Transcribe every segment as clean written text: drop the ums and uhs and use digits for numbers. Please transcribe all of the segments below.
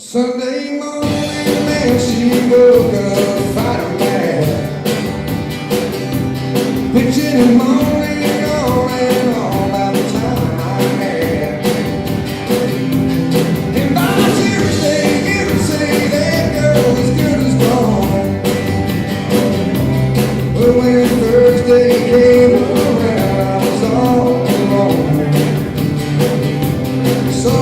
Sunday morning, man, she woke up fighting mad, pitching and moaning on and on about the time I had. And by Tuesday, you would say that girl as good as gone. But when Thursday came around, I was all alone. So I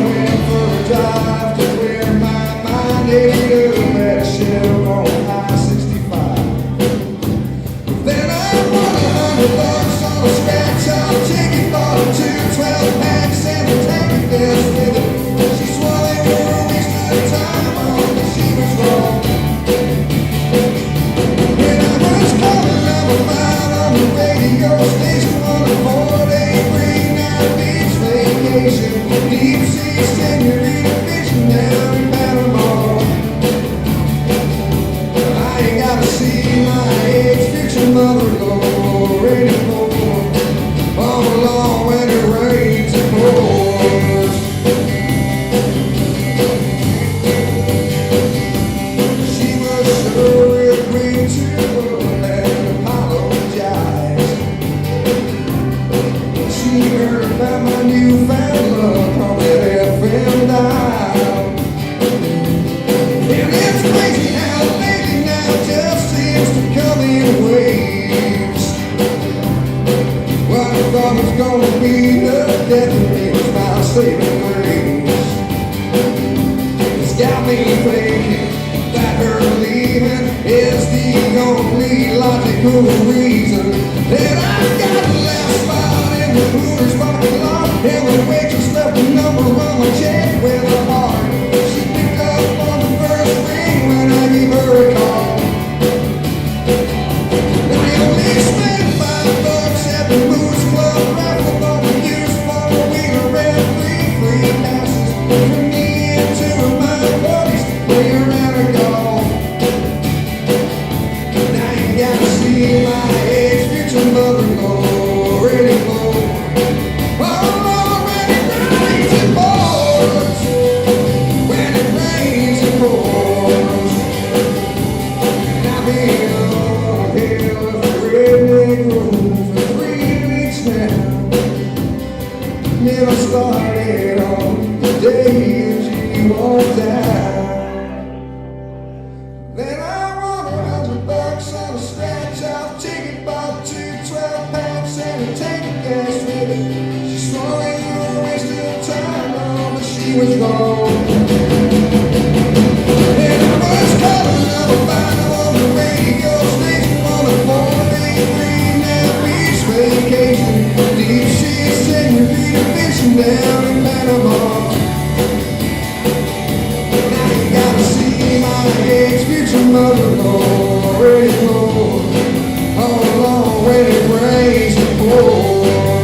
went for a drive to where my mind ended up at a shell on I-65. Then I won $100 on a scratch-off ticket for 2 12-packs and a tank gas with it. She swore they were a waste of time, oh, but she was wrong. When I was calling number 5 on the radio station on a 4-day free-night beach vacation, deep sea senorita fishing down in Panama. I ain't gotta see my ex-future mother go anymore. All along when it rains and pours. She was sure real green to and apologize. She heard about my newfound love on that FM dial. And it's crazy how lately now just seems to come in waves. What I thought was gonna be the death of me was my saving grace. It's got me thinking that her leaving is the only logical reason that I've got the last spot in the Hooters parking lot. And the waitress left a number on my check with a heart. She picked up on the first ring when I gave her a call. And I only spent $5 at the Moose Club raffle on the used four-wheeler and free passes for me and 2 of my buddies to play around a golf. Now you gotta see my ex-future mother-in-law anymore. Oh Lord, when it rains it pours. When it rains it pours. And I've been on the hill of the redneck road for 3 weeks now. Never started on the day she walked out. Then I won $100 on a scratch-off ticket, bought 2 12-packs and a tank of gas with it. She swore they were a waste of time, oh, but she was wrong. And I was calling number 5 on the radio station on a 4-day free-night beach vacation, deep sea senorita fishing down in Panama. Now you gotta see my ex-future mother-in-law anymore. All along when it rains and pours.